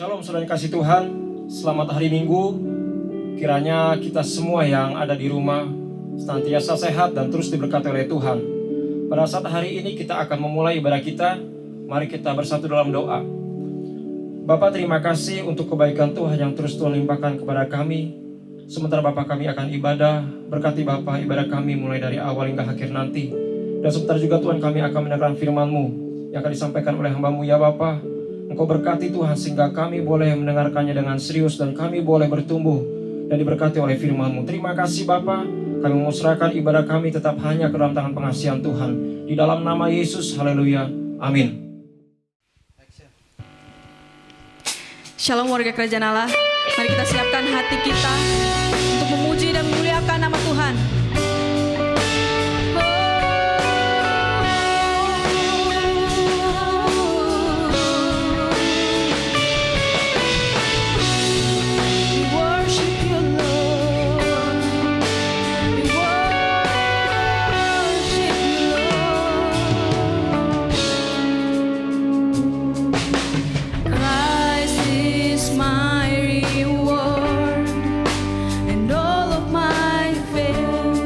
Shalom saudara yang kasih Tuhan, selamat hari Minggu. Kiranya kita semua yang ada di rumah senantiasa sehat dan terus diberkati oleh Tuhan. Pada saat hari ini kita akan memulai ibadah kita. Mari kita bersatu dalam doa. Bapa, terima kasih untuk kebaikan Tuhan yang terus Tuhan limpahkan kepada kami. Sementara Bapa kami akan ibadah, berkati Bapa ibadah kami mulai dari awal hingga akhir nanti. Dan sebentar juga Tuhan kami akan mendengarkan firman-Mu yang akan disampaikan oleh hamba-Mu ya Bapa. Engkau berkati Tuhan sehingga kami boleh mendengarkannya dengan serius dan kami boleh bertumbuh dan diberkati oleh firman-Mu. Terima kasih Bapa, kami memusrahkan ibadah kami tetap hanya ke dalam tangan pengasihan Tuhan. Di dalam nama Yesus, haleluya, amin. Shalom warga kerajaan Allah, mari kita siapkan hati kita untuk memuji dan memuliakan nama Tuhan. My reward and all of my faith.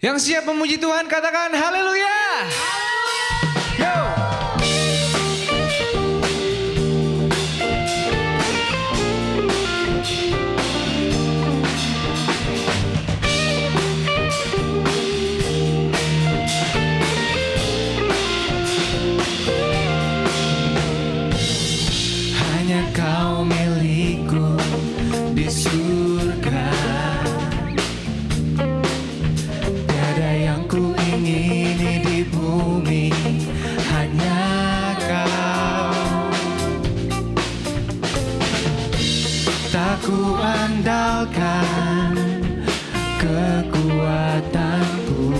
Yang siap memuji Tuhan katakan haleluya. Yo. Hanya kau milikku di surga. Tiada yang ku ingini di bumi, hanya kau. Tak ku andalkan kekuatanku,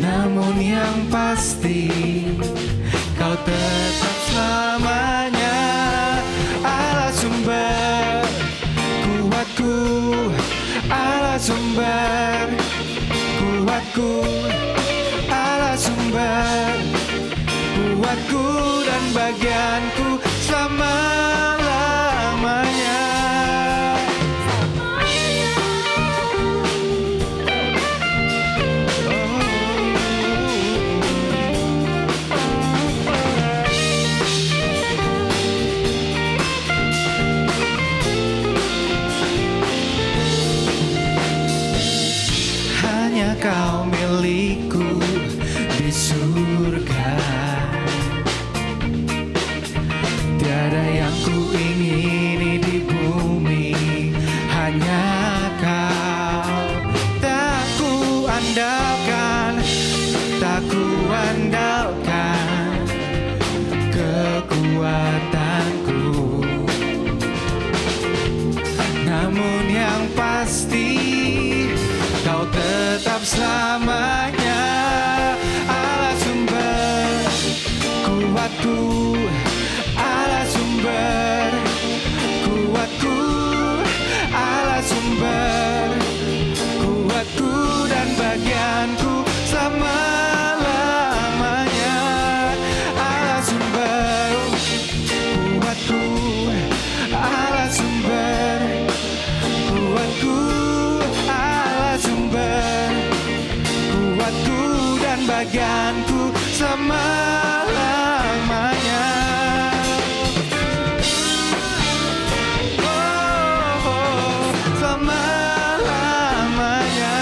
namun yang pasti kau tetap selamanya Allah sumber kuatku, Allah sumber kuatku, Allah sumber kuatku dan bagianku selama-lamanya. Hanya kau milikku di surga. Tiada yang ku ingini di bumi, hanya kau. Tak ku andalkan, tak ku andalkan kekuatanku, namun yang pasti kau tetap selamanya Allah sumber kuatku, Allah sumber kuatku, Allah sumber kuatku dan bagianku selama-lamanya. Allah sumber kuatku, Allah sumber kuatku, Allah sumber kuatku dan bagianku selama-lamanya. Oh, selama-lamanya.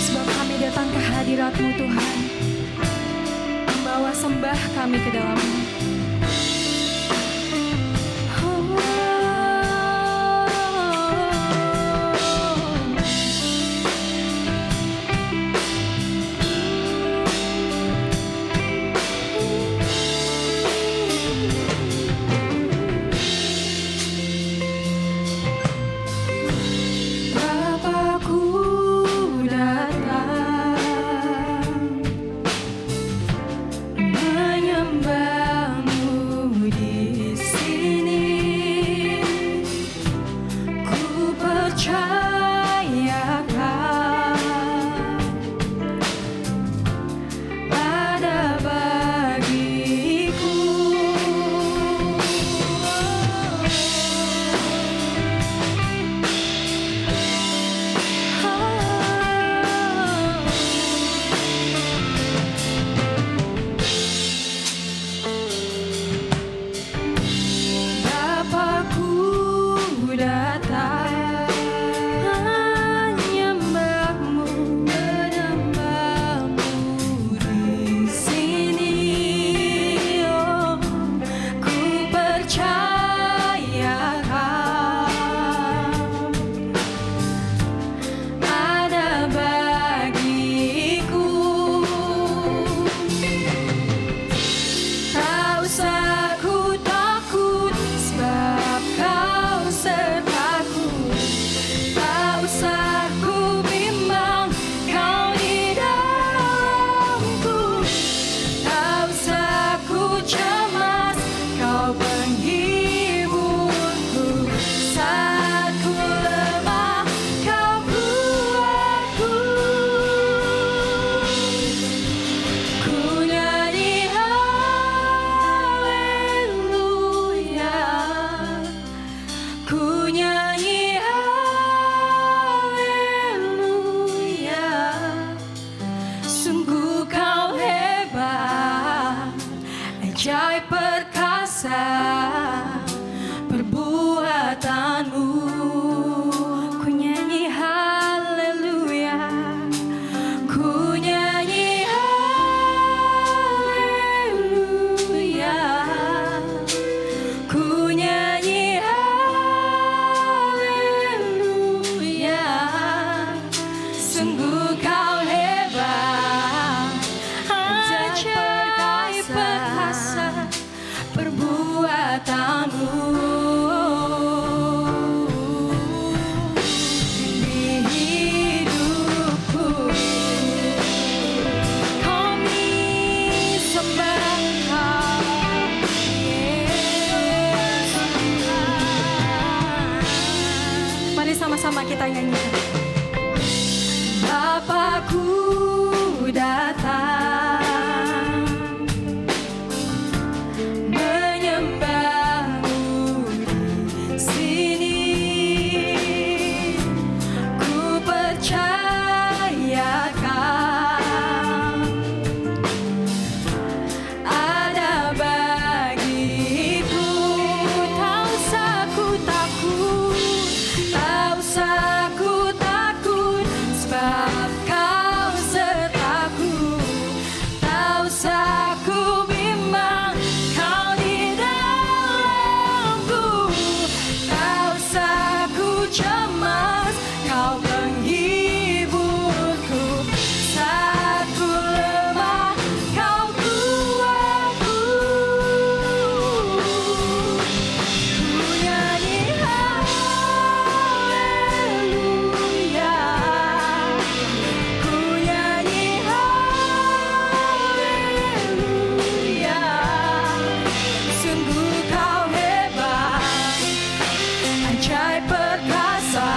Sebab kami datang ke hadirat-Mu Tuhan, membawa sembah kami ke dalam-Mu. Bapakku datang menyembah sama-sama kita nyanyikan. Bapakku datang menyembahmu di sini. Ku percayakan ada bagiku. Tak usah ku takut, tak usah ku takut, sebab Kau sertaku. Tak usah ku bimbang, Kau di dalamku. Tak usah ku cemas, Kau penghiburku. Saat ku lemah, Kau kuatku. Ku nyanyi haleluya, ku nyanyi haleluya. Sungguh Kau hebat, ajaib perkasa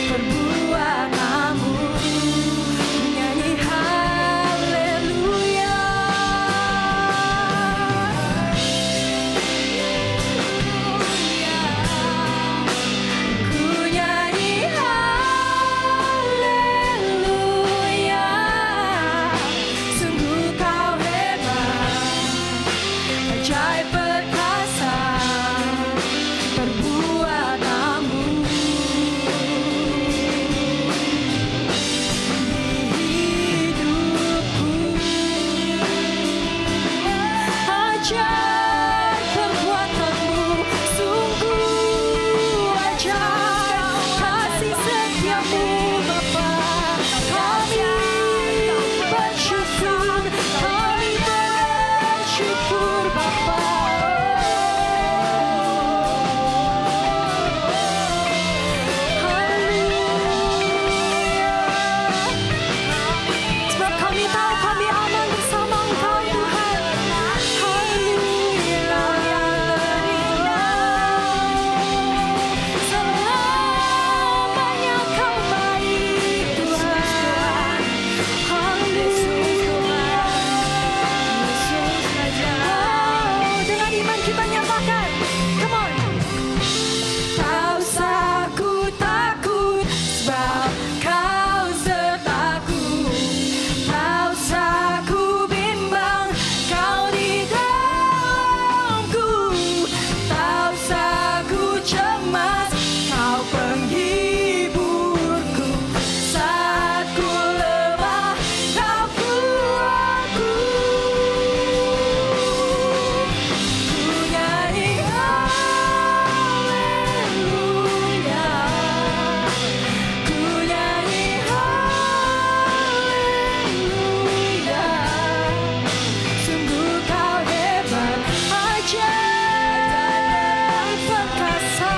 perbuatanmu. Ku nyanyi haleluya. Ku nyanyi haleluya. Sungguh Kau hebat, ajaib perkasa perbuatanmu. Di hidupku ajaib perbuatanmu, sungguh ajaib kasih setiamu Bapa. Kami bersyukur, kami bersyukur Bapa. Sebab kami tahu kami aman bersama Engkau Tuhan. Haleluya. Selamanya Kau baik Tuhan. Haleluya. Oh, dengan iman kita nyatakan. Come on. Tak usah ku takut, sebab Kau sertaku. Tak usah ku bimbang, Kau di dalamku. Tak usah ku cemas, Kau penghiburku. Saat ku lemah, Kau kuatku. Ku nyanyi haleluya, ku nyanyi haleluya. Sungguh Kau hebat, ajaib perkasa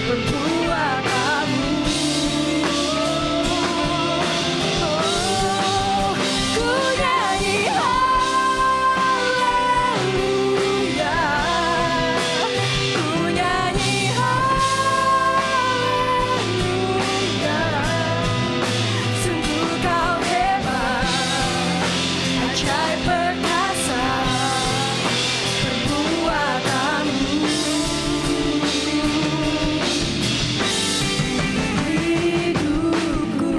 perbuatanmu. Ku nyanyi haleluya, ku nyanyi haleluya. Sungguh Kau hebat, ajaib perkasa perbuatanmu. Hidupku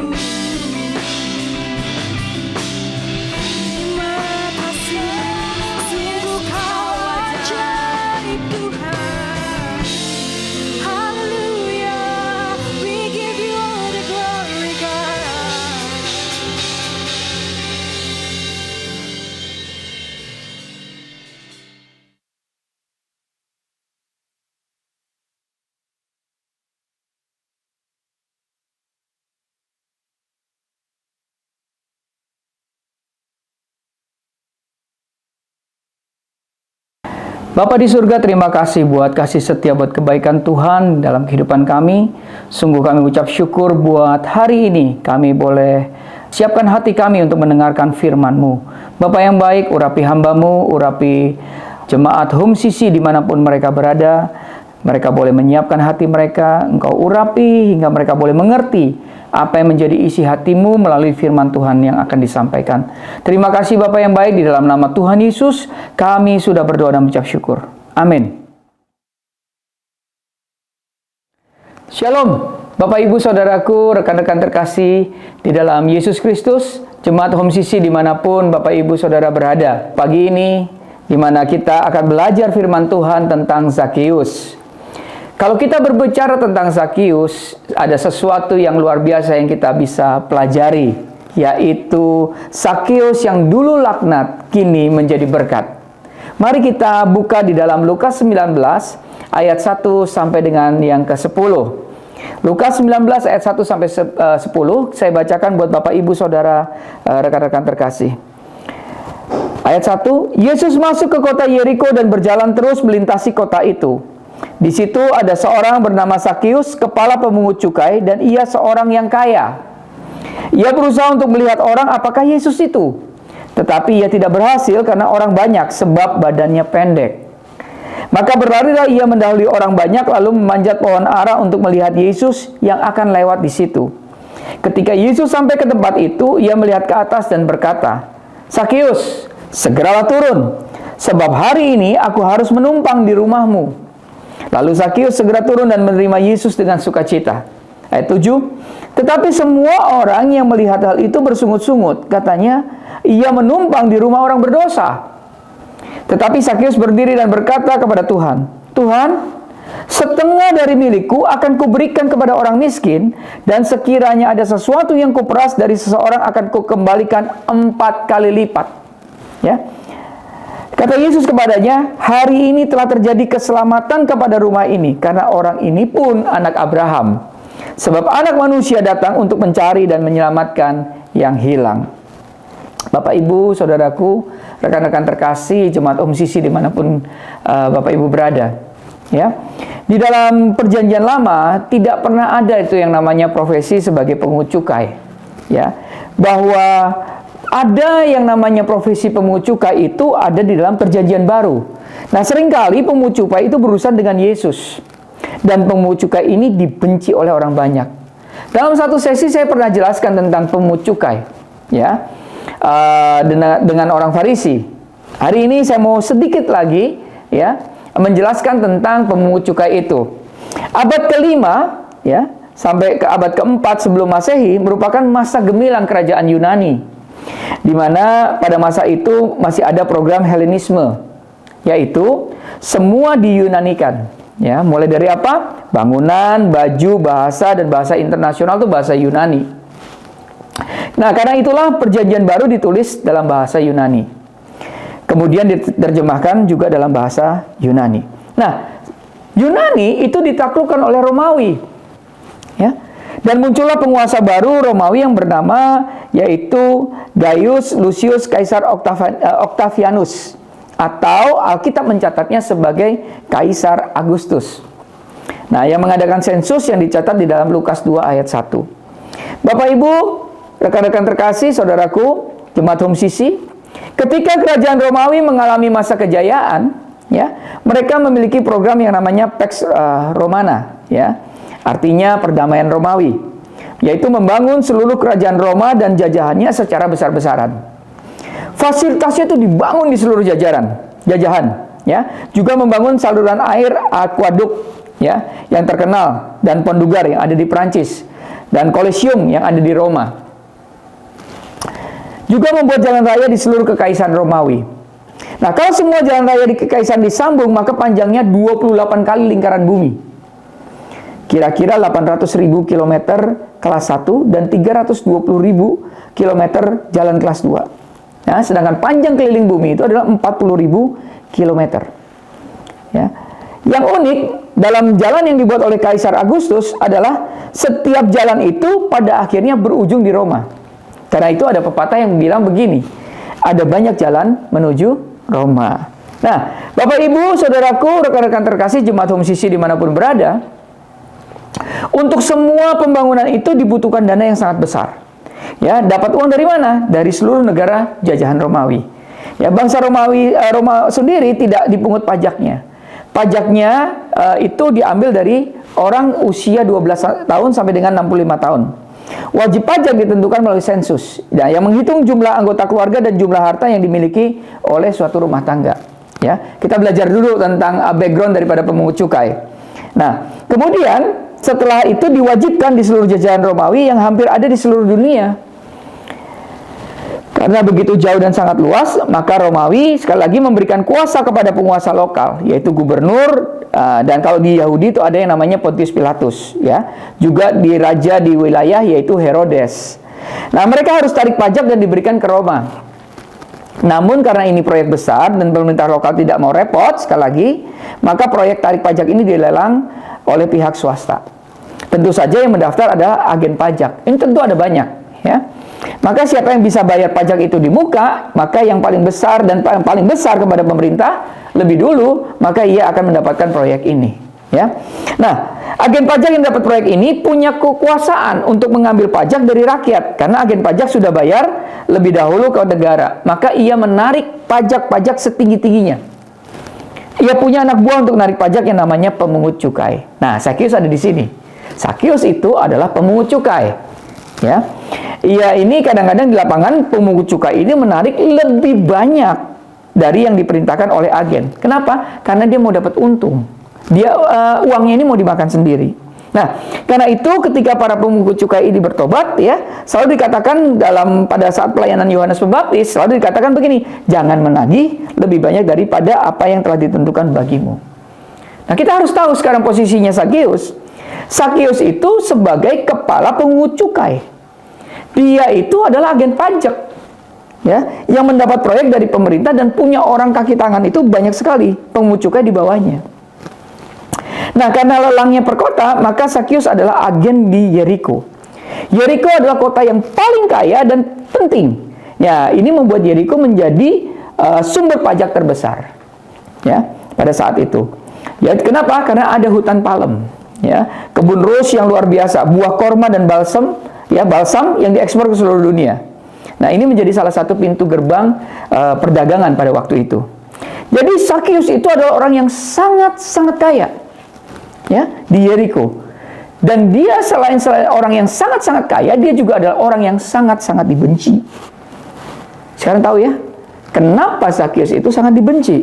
terima kasih, sungguh Kau ajaib Tuhan. Hallelujah, we give You all the glory, God. Bapa di surga, terima kasih buat kasih setia, buat kebaikan Tuhan dalam kehidupan kami. Sungguh kami ucap syukur buat hari ini kami boleh siapkan hati kami untuk mendengarkan firman-Mu. Bapa yang baik, urapi hamba-Mu, urapi jemaat Home CC dimanapun mereka berada. Mereka boleh menyiapkan hati mereka, Engkau urapi hingga mereka boleh mengerti apa yang menjadi isi hatimu melalui firman Tuhan yang akan disampaikan. Terima kasih Bapa yang baik, di dalam nama Tuhan Yesus kami sudah berdoa dan mengucap syukur. Amin. Shalom, Bapak Ibu Saudaraku, rekan-rekan terkasih di dalam Yesus Kristus, Jemaat Home Sisi dimanapun Bapak Ibu Saudara berada. Pagi ini, di mana kita akan belajar firman Tuhan tentang Zakeus. Kalau kita berbicara tentang Zakeus, ada sesuatu yang luar biasa yang kita bisa pelajari, yaitu Zakeus yang dulu laknat, kini menjadi berkat. Mari kita buka di dalam Lukas 19, ayat 1 sampai dengan yang ke-10. Lukas 19 ayat 1 sampai 10, saya bacakan buat Bapak Ibu Saudara, rekan-rekan terkasih. Ayat 1, Yesus masuk ke kota Yeriko dan berjalan terus melintasi kota itu. Di situ ada seorang bernama Zakeus, kepala pemungut cukai, dan ia seorang yang kaya. Ia berusaha untuk melihat orang apakah Yesus itu. Tetapi ia tidak berhasil karena orang banyak, sebab badannya pendek. Maka berlarilah ia mendahului orang banyak, lalu memanjat pohon ara untuk melihat Yesus yang akan lewat di situ. Ketika Yesus sampai ke tempat itu, ia melihat ke atas dan berkata, Zakeus, segeralah turun, sebab hari ini aku harus menumpang di rumahmu. Lalu Zakeus segera turun dan menerima Yesus dengan sukacita. Ayat 7, tetapi semua orang yang melihat hal itu bersungut-sungut. Katanya, ia menumpang di rumah orang berdosa. Tetapi Zakeus berdiri dan berkata kepada Tuhan, Tuhan, setengah dari milikku akan kuberikan kepada orang miskin, dan sekiranya ada sesuatu yang kuperas dari seseorang akan kukembalikan 4 kali lipat. Ya. Kata Yesus kepadanya, hari ini telah terjadi keselamatan kepada rumah ini, karena orang ini pun anak Abraham. Sebab anak manusia datang untuk mencari dan menyelamatkan yang hilang. Bapak Ibu, Saudaraku, rekan-rekan terkasih, Jemaat Home Sisi dimanapun Bapak Ibu berada. Ya, di dalam Perjanjian Lama tidak pernah ada itu yang namanya profesi sebagai pemungut cukai. Ya, bahwa ada yang namanya profesi pemungut cukai itu ada di dalam Perjanjian Baru. Nah, seringkali pemungut cukai itu berurusan dengan Yesus. Dan pemungut cukai ini dibenci oleh orang banyak. Dalam satu sesi saya pernah jelaskan tentang pemungut cukai, ya, dengan orang Farisi. Hari ini saya mau sedikit lagi, ya, menjelaskan tentang pemungut cukai itu. Abad ke-5, ya, sampai ke abad ke-4 sebelum Masehi merupakan masa gemilang kerajaan Yunani, di mana pada masa itu masih ada program Helenisme, yaitu semua diyunanikan. Ya, mulai dari apa? Bangunan, baju, bahasa, dan bahasa internasional itu bahasa Yunani. Nah, karena itulah Perjanjian Baru ditulis dalam bahasa Yunani. Kemudian diterjemahkan juga dalam bahasa Yunani. Nah, Yunani itu ditaklukkan oleh Romawi. Ya. Dan muncullah penguasa baru Romawi yang bernama yaitu Gaius Lucius Kaisar Octavianus, atau Alkitab mencatatnya sebagai Kaisar Agustus. Nah, yang mengadakan sensus yang dicatat di dalam Lukas 2 ayat 1. Bapak Ibu, rekan-rekan terkasih, saudaraku, Jemaat Home Sisi, ketika kerajaan Romawi mengalami masa kejayaan, ya, mereka memiliki program yang namanya Pax Romana, ya. Artinya perdamaian Romawi, yaitu membangun seluruh kerajaan Roma dan jajahannya secara besar-besaran. Fasilitasnya itu dibangun di seluruh jajahan, ya. Juga membangun saluran air aquaduk, ya, yang terkenal, dan pont du Gard yang ada di Prancis, dan Colosseum yang ada di Roma. Juga membuat jalan raya di seluruh kekaisaran Romawi. Nah, kalau semua jalan raya di kekaisaran disambung, maka panjangnya 28 kali lingkaran bumi. Kira-kira 800.000 km kelas 1 dan 320.000 km jalan kelas 2. Ya, sedangkan panjang keliling bumi itu adalah 40.000 km. Ya. Yang unik dalam jalan yang dibuat oleh Kaisar Agustus adalah setiap jalan itu pada akhirnya berujung di Roma. Karena itu ada pepatah yang bilang begini, ada banyak jalan menuju Roma. Nah, Bapak Ibu, Saudaraku, rekan-rekan terkasih, Jemaat Home Sisi dimanapun berada, untuk semua pembangunan itu dibutuhkan dana yang sangat besar. Ya, dapat uang dari mana? Dari seluruh negara jajahan Romawi. Ya, bangsa Roma sendiri tidak dipungut pajaknya. pajaknya itu diambil dari orang usia 12 tahun sampai dengan 65 tahun. Wajib pajak ditentukan melalui sensus, yang menghitung jumlah anggota keluarga dan jumlah harta yang dimiliki oleh suatu rumah tangga. Ya, kita belajar dulu tentang background daripada pemungut cukai. Nah, kemudian setelah itu diwajibkan di seluruh jajahan Romawi yang hampir ada di seluruh dunia. Karena begitu jauh dan sangat luas, maka Romawi sekali lagi memberikan kuasa kepada penguasa lokal, yaitu gubernur, dan kalau di Yahudi itu ada yang namanya Pontius Pilatus, ya. Juga di raja di wilayah yaitu Herodes. Nah, mereka harus tarik pajak dan diberikan ke Roma. Namun karena ini proyek besar dan pemerintah lokal tidak mau repot, sekali lagi, maka proyek tarik pajak ini dilelang oleh pihak swasta. Tentu saja yang mendaftar adalah agen pajak. Ini tentu ada banyak, ya. Maka siapa yang bisa bayar pajak itu di muka, maka yang paling besar dan paling besar kepada pemerintah lebih dulu, maka ia akan mendapatkan proyek ini, ya. Nah, agen pajak yang dapat proyek ini punya kekuasaan untuk mengambil pajak dari rakyat, karena agen pajak sudah bayar lebih dahulu ke negara, maka ia menarik pajak-pajak setinggi-tingginya. Ia punya anak buah untuk menarik pajak yang namanya pemungut cukai. Nah, Sakius ada di sini. Sakius itu adalah pemungut cukai, ya. Ia ini kadang-kadang di lapangan pemungut cukai ini menarik lebih banyak dari yang diperintahkan oleh agen. Kenapa? Karena dia mau dapat untung. Dia uangnya ini mau dimakan sendiri. Nah, karena itu ketika para pemungut cukai ini bertobat, ya, selalu dikatakan pada saat pelayanan Yohanes Pembaptis, selalu dikatakan begini, jangan menagih lebih banyak daripada apa yang telah ditentukan bagimu. Nah, kita harus tahu sekarang posisinya Sakius. Sakius itu sebagai kepala pemungut cukai. Dia itu adalah agen pajak, ya, yang mendapat proyek dari pemerintah dan punya orang kaki tangan itu banyak sekali pemungut cukai di bawahnya. Nah, karena lelangnya perkota, maka Sakius adalah agen di Yeriko. Yeriko adalah kota yang paling kaya dan penting. Ya, ini membuat Yeriko menjadi sumber pajak terbesar, ya, pada saat itu. Ya, kenapa? Karena ada hutan palem, ya, kebun ros yang luar biasa, buah korma dan balsam, ya, balsam yang diekspor ke seluruh dunia. Nah, ini menjadi salah satu pintu gerbang perdagangan pada waktu itu. Jadi Sakius itu adalah orang yang sangat-sangat kaya, ya, di Yeriko. Dan dia selain orang yang sangat-sangat kaya, dia juga adalah orang yang sangat-sangat dibenci. Sekarang tahu ya, kenapa Sakius itu sangat dibenci?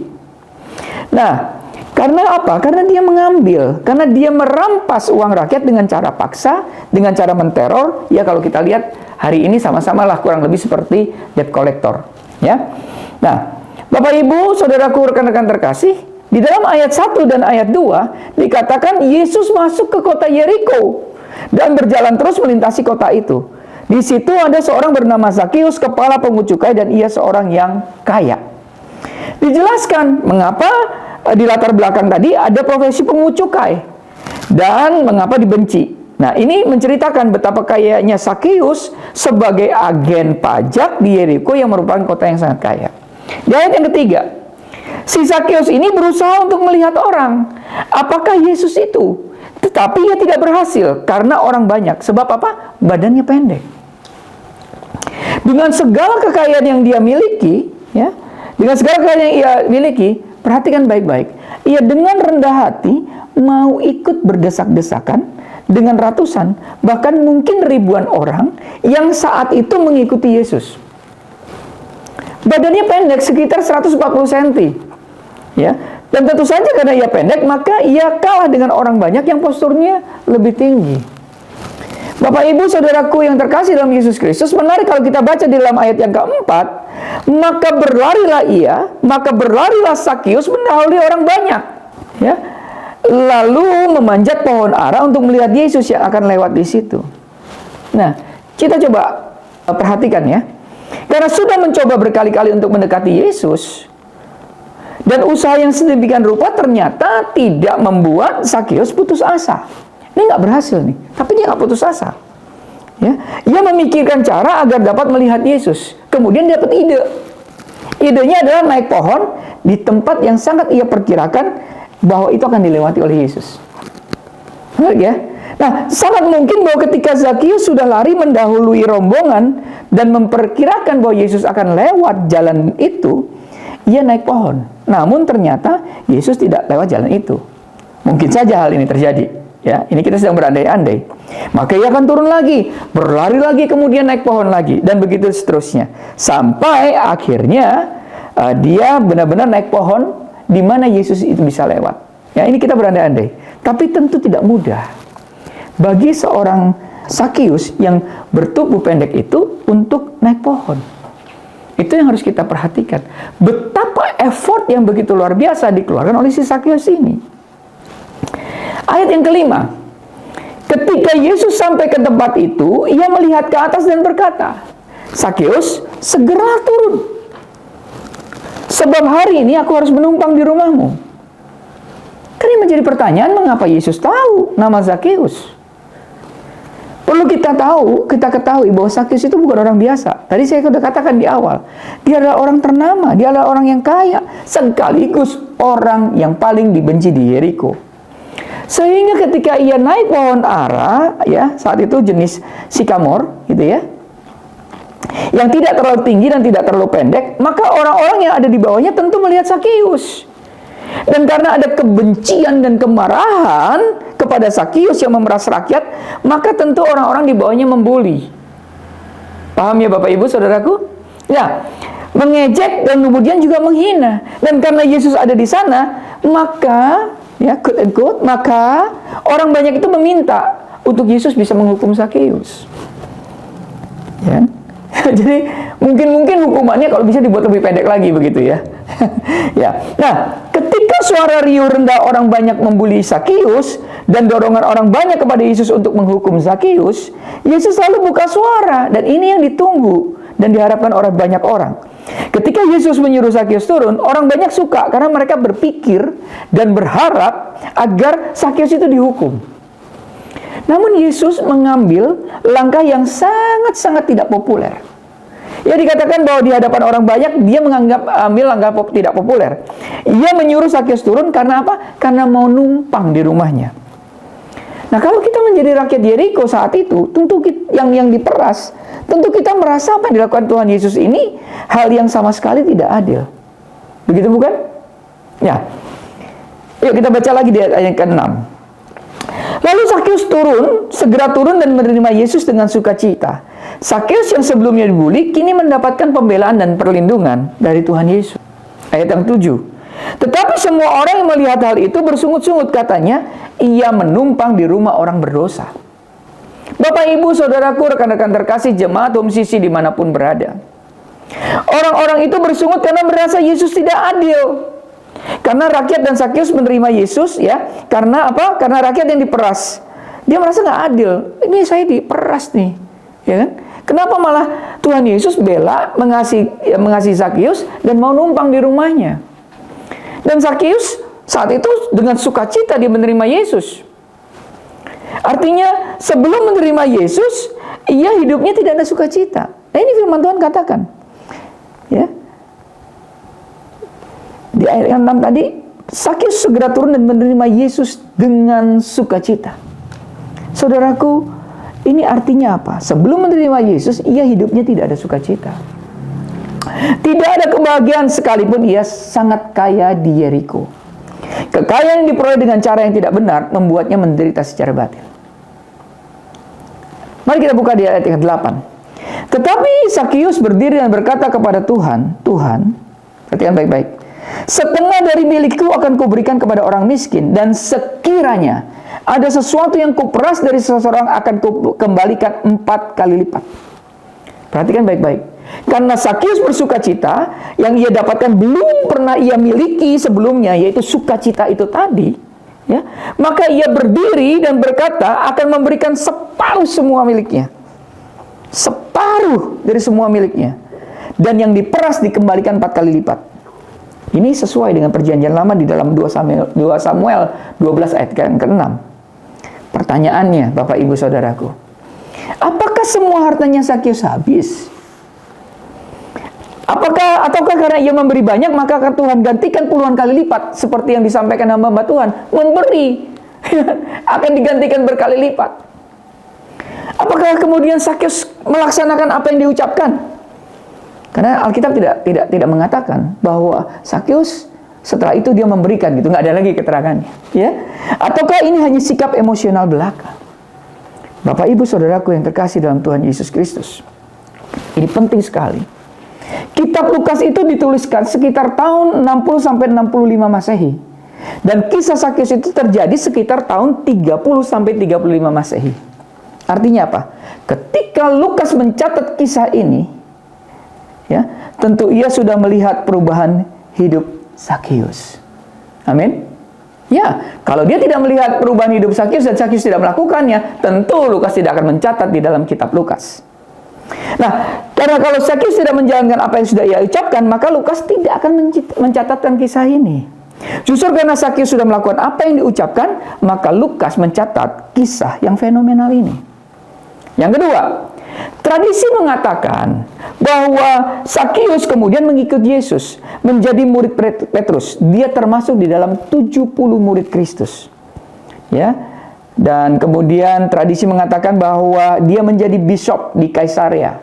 Nah, karena apa? Karena dia mengambil, karena dia merampas uang rakyat dengan cara paksa, dengan cara menteror. Ya, kalau kita lihat hari ini sama-sama lah kurang lebih seperti debt collector, ya. Nah, Bapak Ibu, saudaraku, rekan-rekan terkasih, di dalam ayat 1 dan ayat 2 dikatakan Yesus masuk ke kota Yeriko dan berjalan terus melintasi kota itu. Di situ ada seorang bernama Sakius, kepala pemungut cukai, dan ia seorang yang kaya. Dijelaskan mengapa di latar belakang tadi ada profesi pemungut cukai dan mengapa dibenci. Nah, ini menceritakan betapa kayanya Sakius sebagai agen pajak di Yeriko yang merupakan kota yang sangat kaya. Di ayat yang ketiga, si Sakius ini berusaha untuk melihat orang, apakah Yesus itu? Tetapi ia tidak berhasil karena orang banyak. Sebab apa? Badannya pendek. Dengan segala kekayaan yang dia miliki, ya, dengan segala kekayaan yang ia miliki, perhatikan baik-baik. Ia dengan rendah hati mau ikut berdesak-desakan dengan ratusan, bahkan mungkin ribuan orang yang saat itu mengikuti Yesus. Badannya pendek, sekitar 140 cm. Ya, dan tentu saja karena ia pendek, maka ia kalah dengan orang banyak yang posturnya lebih tinggi. Bapak Ibu saudaraku yang terkasih dalam Yesus Kristus, menarik kalau kita baca di dalam ayat yang keempat, maka berlarilah Sakius mendahului orang banyak, ya, lalu memanjat pohon ara untuk melihat Yesus yang akan lewat di situ. Nah, kita coba perhatikan ya, karena sudah mencoba berkali-kali untuk mendekati Yesus, dan usaha yang sedemikian rupa ternyata tidak membuat Sakius putus asa. Ini nggak berhasil nih, tapi dia nggak putus asa. Ya, ia memikirkan cara agar dapat melihat Yesus. Kemudian dia dapat ide. Idenya adalah naik pohon di tempat yang sangat ia perkirakan bahwa itu akan dilewati oleh Yesus. Ya. Nah, sangat mungkin bahwa ketika Sakius sudah lari mendahului rombongan dan memperkirakan bahwa Yesus akan lewat jalan itu, ia naik pohon. namun ternyata Yesus tidak lewat jalan itu. Mungkin saja hal ini terjadi. Ya, ini kita sedang berandai-andai. Maka ia akan turun lagi, berlari lagi, kemudian naik pohon lagi, dan begitu seterusnya. Sampai akhirnya dia benar-benar naik pohon di mana Yesus itu bisa lewat. Ya, ini kita berandai-andai. Tapi tentu tidak mudah bagi seorang Sakius yang bertubuh pendek itu untuk naik pohon. Itu yang harus kita perhatikan. Betapa effort yang begitu luar biasa dikeluarkan oleh si Sakius ini. Ayat yang kelima. Ketika Yesus sampai ke tempat itu, ia melihat ke atas dan berkata, Sakius, segera turun. Sebab hari ini aku harus menumpang di rumahmu. Ini menjadi pertanyaan, mengapa Yesus tahu nama Sakius? Perlu kita ketahui bahwa Sakius itu bukan orang biasa. Tadi saya sudah katakan di awal, dia adalah orang ternama, dia adalah orang yang kaya, sekaligus orang yang paling dibenci di Yeriko. Sehingga ketika ia naik pohon ara, ya, saat itu jenis sikamor, gitu ya, yang tidak terlalu tinggi dan tidak terlalu pendek, maka orang-orang yang ada di bawahnya tentu melihat Sakius. Dan karena ada kebencian dan kemarahan kepada Sakius yang memeras rakyat, maka tentu orang-orang di bawahnya membuli. Paham ya Bapak Ibu Saudaraku? Ya, mengejek dan kemudian juga menghina. Dan karena Yesus ada di sana, maka ya, quote and quote, maka orang banyak itu meminta untuk Yesus bisa menghukum Sakius. Ya. Jadi mungkin hukumannya kalau bisa dibuat lebih pendek lagi begitu ya. Ya. Nah, ketika suara riuh rendah orang banyak membuli Sakius dan dorongan orang banyak kepada Yesus untuk menghukum Sakius, Yesus selalu buka suara, dan ini yang ditunggu dan diharapkan oleh banyak orang. Ketika Yesus menyuruh Sakius turun, orang banyak suka karena mereka berpikir dan berharap agar Sakius itu dihukum. Namun Yesus mengambil langkah yang sangat-sangat tidak populer. Ya, dikatakan bahwa di hadapan orang banyak dia ambil langkah tidak populer. Ia menyuruh Sakius turun karena apa? Karena mau numpang di rumahnya. Nah, kalau kita menjadi rakyat Yeriko saat itu, tentu yang diperas, tentu kita merasa apa yang dilakukan Tuhan Yesus ini hal yang sama sekali tidak adil. Begitu bukan? Ya. Yuk kita baca lagi di ayat ke-6. Lalu Sakius segera turun dan menerima Yesus dengan sukacita. Sakius yang sebelumnya dibuli, kini mendapatkan pembelaan dan perlindungan dari Tuhan Yesus. Ayat yang 7. Tetapi semua orang yang melihat hal itu bersungut-sungut, katanya, ia menumpang di rumah orang berdosa. Bapak, Ibu, Saudaraku, rekan-rekan terkasih, jemaat HomeCC dimanapun berada. Orang-orang itu bersungut karena merasa Yesus tidak adil. Karena rakyat dan Sakius menerima Yesus, ya, karena apa? Karena rakyat yang diperas. Dia merasa nggak adil. Ini saya diperas nih, ya kan? Kenapa malah Tuhan Yesus bela mengasihi Sakius dan mau numpang di rumahnya? Dan Sakius saat itu dengan sukacita dia menerima Yesus. Artinya sebelum menerima Yesus, ia hidupnya tidak ada sukacita. Nah, ini firman Tuhan katakan, ya. Di ayat yang 6 tadi, Sakius segera turun dan menerima Yesus dengan sukacita. Saudaraku, ini artinya apa? Sebelum menerima Yesus, ia hidupnya tidak ada sukacita. Tidak ada kebahagiaan sekalipun ia sangat kaya di Yeriko. Kekayaan yang diperoleh dengan cara yang tidak benar membuatnya menderita secara batin. Mari kita buka di ayat yang 8. Tetapi Sakius berdiri dan berkata kepada Tuhan, Tuhan, perhatikan baik-baik, setengah dari milikku akan kuberikan kepada orang miskin, dan sekiranya ada sesuatu yang kuperas dari seseorang akan kukembalikan 4 kali lipat. Perhatikan baik-baik. Karena Sakius bersukacita, yang ia dapatkan belum pernah ia miliki sebelumnya, yaitu sukacita itu tadi, ya, maka ia berdiri dan berkata akan memberikan separuh semua miliknya. Separuh dari semua miliknya. Dan yang diperas dikembalikan 4 kali lipat. Ini sesuai dengan perjanjian lama di dalam 2 Samuel 12 ayat yang ke-6. Pertanyaannya, Bapak Ibu Saudaraku, apakah semua hartanya Sakius habis? Ataukah karena ia memberi banyak, maka akan Tuhan gantikan puluhan kali lipat, seperti yang disampaikan hamba Tuhan, memberi akan digantikan berkali lipat. Apakah kemudian Sakius melaksanakan apa yang diucapkan? Karena Alkitab tidak mengatakan bahwa Sakius Setelah itu dia memberikan gitu, nggak ada lagi keterangannya, ya. Ataukah ini hanya sikap emosional belaka? Bapak Ibu Saudaraku yang terkasih dalam Tuhan Yesus Kristus, ini penting sekali. Kitab Lukas itu dituliskan sekitar tahun 60 sampai 65 Masehi. Dan kisah Sakius itu terjadi sekitar tahun 30 sampai 35 Masehi. Artinya apa? Ketika Lukas mencatat kisah ini, ya, tentu ia sudah melihat perubahan hidup Sakius. Amin. Ya, kalau dia tidak melihat perubahan hidup Sakius dan Sakius tidak melakukannya, tentu Lukas tidak akan mencatat di dalam kitab Lukas. Nah, karena kalau Sakius tidak menjalankan apa yang sudah ia ucapkan, maka Lukas tidak akan mencatatkan kisah ini. Justru karena Sakius sudah melakukan apa yang diucapkan, maka Lukas mencatat kisah yang fenomenal ini. Yang kedua, tradisi mengatakan bahwa Sakius kemudian mengikut Yesus, menjadi murid Petrus. Dia termasuk di dalam 70 murid Kristus. Ya. Dan kemudian tradisi mengatakan bahwa dia menjadi bishop di Kaisarea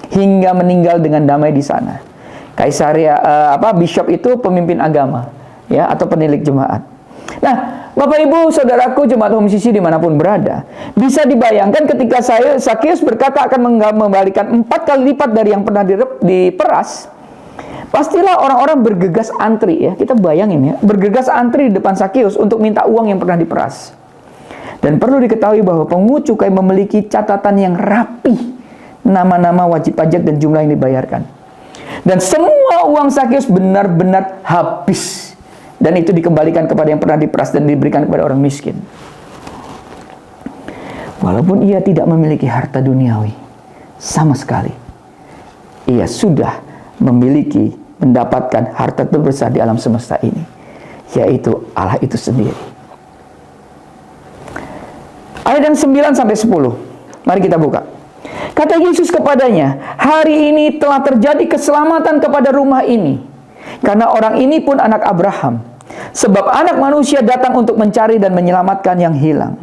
hingga meninggal dengan damai di sana. Bishop itu pemimpin agama, ya, atau penilik jemaat. Nah, Bapak Ibu Saudaraku jemaat Home CC dimanapun berada, bisa dibayangkan ketika Sakius berkata akan membalikan 4 kali lipat dari yang pernah diperas, pastilah orang-orang bergegas antri, ya. Kita bayangin, ya, bergegas antri di depan Sakius untuk minta uang yang pernah diperas. Dan perlu diketahui bahwa pungut cukai memiliki catatan yang rapi, nama-nama wajib pajak dan jumlah yang dibayarkan. Dan semua uang Sakius benar-benar habis. Dan itu dikembalikan kepada yang pernah diperas dan diberikan kepada orang miskin. Walaupun ia tidak memiliki harta duniawi sama sekali, ia sudah mendapatkan harta terbesar di alam semesta ini, yaitu Allah itu sendiri. Ayat yang 9 sampai 10. Mari kita buka. Kata Yesus kepadanya, "Hari ini telah terjadi keselamatan kepada rumah ini, karena orang ini pun anak Abraham. Sebab anak manusia datang untuk mencari dan menyelamatkan yang hilang."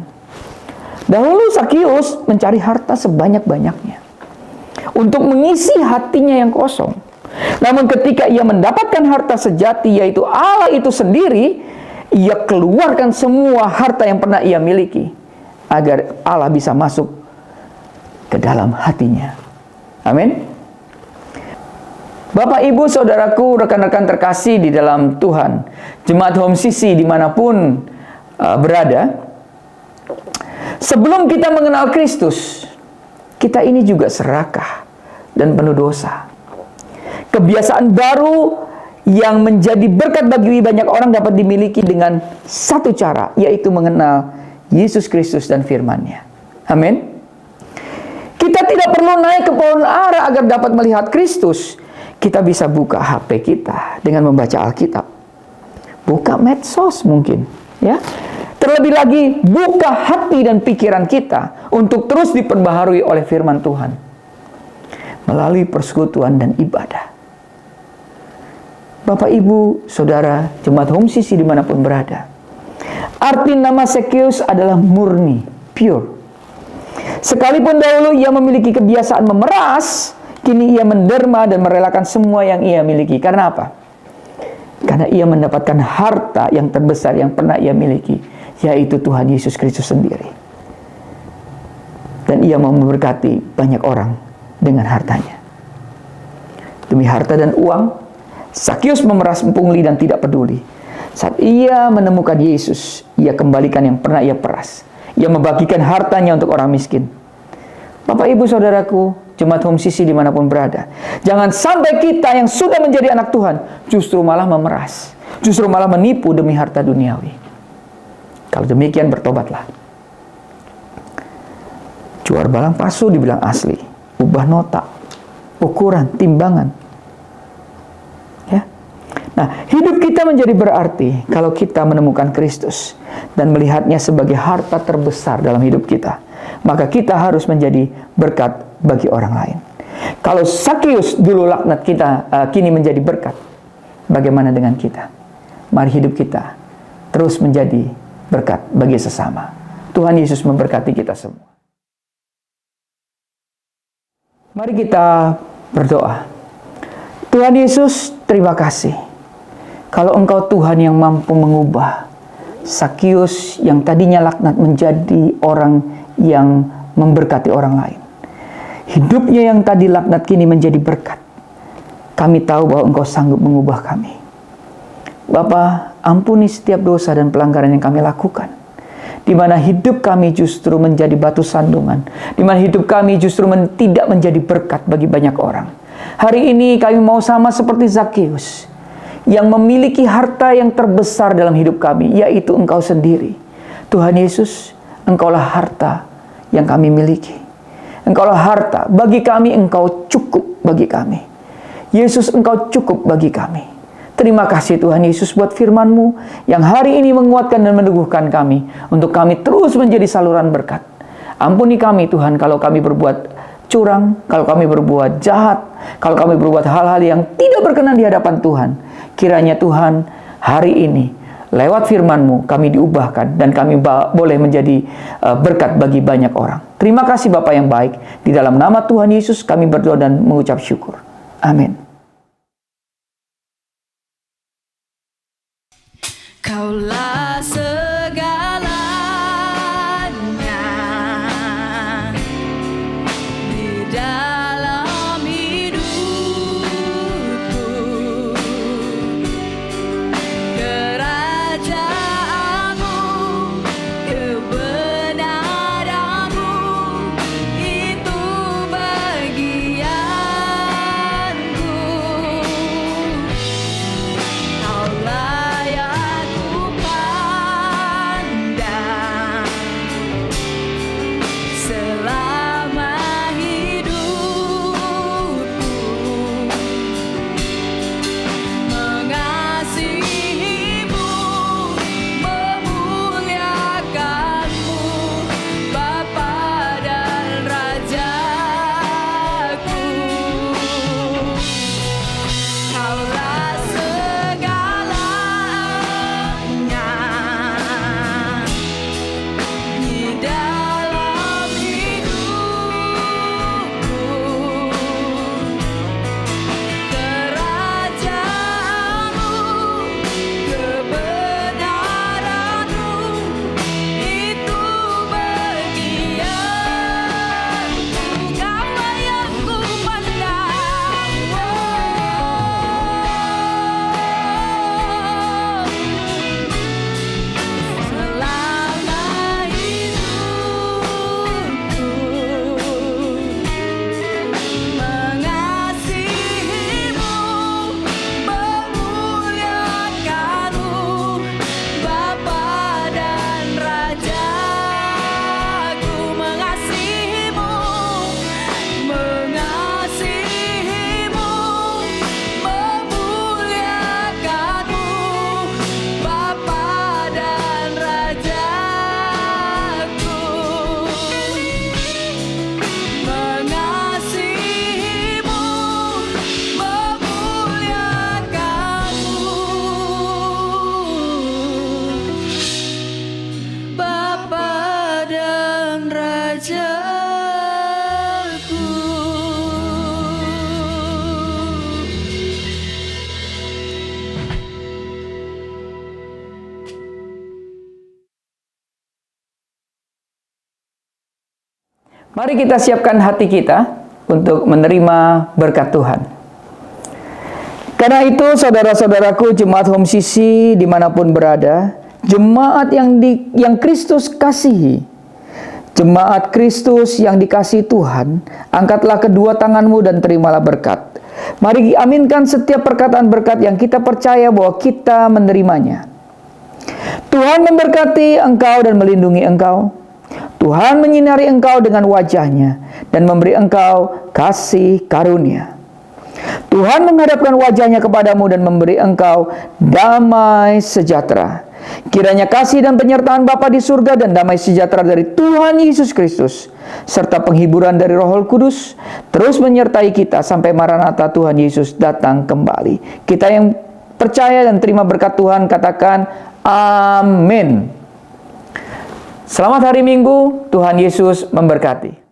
Dahulu Sakius mencari harta sebanyak-banyaknya untuk mengisi hatinya yang kosong. Namun ketika ia mendapatkan harta sejati, yaitu Allah itu sendiri, ia keluarkan semua harta yang pernah ia miliki, agar Allah bisa masuk ke dalam hatinya. Amin. Bapak, Ibu, Saudaraku, rekan-rekan terkasih di dalam Tuhan, jemaat Home CC dimanapun berada, sebelum kita mengenal Kristus, kita ini juga serakah dan penuh dosa. Kebiasaan baru yang menjadi berkat bagi banyak orang dapat dimiliki dengan satu cara, yaitu mengenal Yesus Kristus dan firman-Nya. Amin. Kita tidak perlu naik ke pohon ara agar dapat melihat Kristus. Kita bisa buka HP kita dengan membaca Alkitab. Buka medsos mungkin, ya. Terlebih lagi, buka hati dan pikiran kita untuk terus diperbaharui oleh firman Tuhan melalui persekutuan dan ibadah. Bapak, Ibu, Saudara, jemaat Home CC dimanapun berada, arti nama Sakius adalah murni, pure. Sekalipun dahulu ia memiliki kebiasaan memeras, kini ia menderma dan merelakan semua yang ia miliki. Karena apa? Karena ia mendapatkan harta yang terbesar yang pernah ia miliki, yaitu Tuhan Yesus Kristus sendiri. Dan ia mau memberkati banyak orang dengan hartanya. Demi harta dan uang, Sakius memeras pungli dan tidak peduli. Saat ia menemukan Yesus, ia kembalikan yang pernah ia peras. Ia membagikan hartanya untuk orang miskin. Bapak, Ibu, Saudaraku, jemaat Home CC dimanapun berada, jangan sampai kita yang sudah menjadi anak Tuhan justru malah memeras, justru malah menipu demi harta duniawi. Kalau demikian, bertobatlah. Jual barang palsu dibilang asli, ubah nota, ukuran, timbangan. Ya. Nah, hidup kita menjadi berarti kalau kita menemukan Kristus dan melihatnya sebagai harta terbesar dalam hidup kita. Maka kita harus menjadi berkat bagi orang lain. Kalau Sakius dulu laknat kita, kini menjadi berkat, bagaimana dengan kita? Mari hidup kita terus menjadi berkat bagi sesama. Tuhan Yesus memberkati kita semua. Mari kita berdoa. Tuhan Yesus, terima kasih. Kalau Engkau Tuhan yang mampu mengubah Zakius yang tadinya laknat menjadi orang yang memberkati orang lain. Hidupnya yang tadi laknat kini menjadi berkat. Kami tahu bahwa Engkau sanggup mengubah kami. Bapa, ampuni setiap dosa dan pelanggaran yang kami lakukan, di mana hidup kami justru menjadi batu sandungan, di mana hidup kami justru tidak menjadi berkat bagi banyak orang. Hari ini kami mau sama seperti Zakius, yang memiliki harta yang terbesar dalam hidup kami, yaitu Engkau sendiri. Tuhan Yesus, Engkaulah harta yang kami miliki. Engkaulah harta bagi kami, Engkau cukup bagi kami. Yesus, Engkau cukup bagi kami. Terima kasih Tuhan Yesus buat firman-Mu yang hari ini menguatkan dan meneguhkan kami untuk kami terus menjadi saluran berkat. Ampuni kami Tuhan kalau kami berbuat curang, kalau kami berbuat jahat, kalau kami berbuat hal-hal yang tidak berkenan di hadapan Tuhan. Kiranya Tuhan hari ini lewat firman-Mu kami diubahkan dan kami boleh menjadi berkat bagi banyak orang. Terima kasih Bapa yang baik. Di dalam nama Tuhan Yesus kami berdoa dan mengucap syukur. Amin. Kaulah segalanya di dalam hidupku. Kerajaan-Mu, kebenaran-Mu, itu bagianku. Kaulah yang ku pandang selama hidupku. Mengasihi-Mu, memuliakan-Mu, Bapa dan Rajaku. Kaulah segalanya di dalam hidupku. Kerajaan-Mu, kebenaran-Mu, itu bagianku. Kaulah yang ku pandang, selama hidupku. Mengasihi-Mu, memuliakan-Mu, Bapa dan Rajaku. Mengasihi-Mu, mengasihi-Mu, memuliakan-Mu, Bapa dan Rajaku. Mengasihi-Mu, memuliakan-Mu, Bapa dan Rajaku. Mari kita siapkan hati kita untuk menerima berkat Tuhan. Karena itu saudara-saudaraku jemaat Home Sisi dimanapun berada, jemaat yang Kristus kasihi, jemaat Kristus yang dikasihi Tuhan, angkatlah kedua tanganmu dan terimalah berkat. Mari aminkan setiap perkataan berkat yang kita percaya bahwa kita menerimanya. Tuhan memberkati engkau dan melindungi engkau. Tuhan menyinari engkau dengan wajah-Nya dan memberi engkau kasih karunia. Tuhan menghadapkan wajah-Nya kepadamu dan memberi engkau damai sejahtera. Kiranya kasih dan penyertaan Bapa di surga dan damai sejahtera dari Tuhan Yesus Kristus serta penghiburan dari Roh Kudus terus menyertai kita sampai Maranatha Tuhan Yesus datang kembali. Kita yang percaya dan terima berkat Tuhan katakan amin. Selamat hari Minggu, Tuhan Yesus memberkati.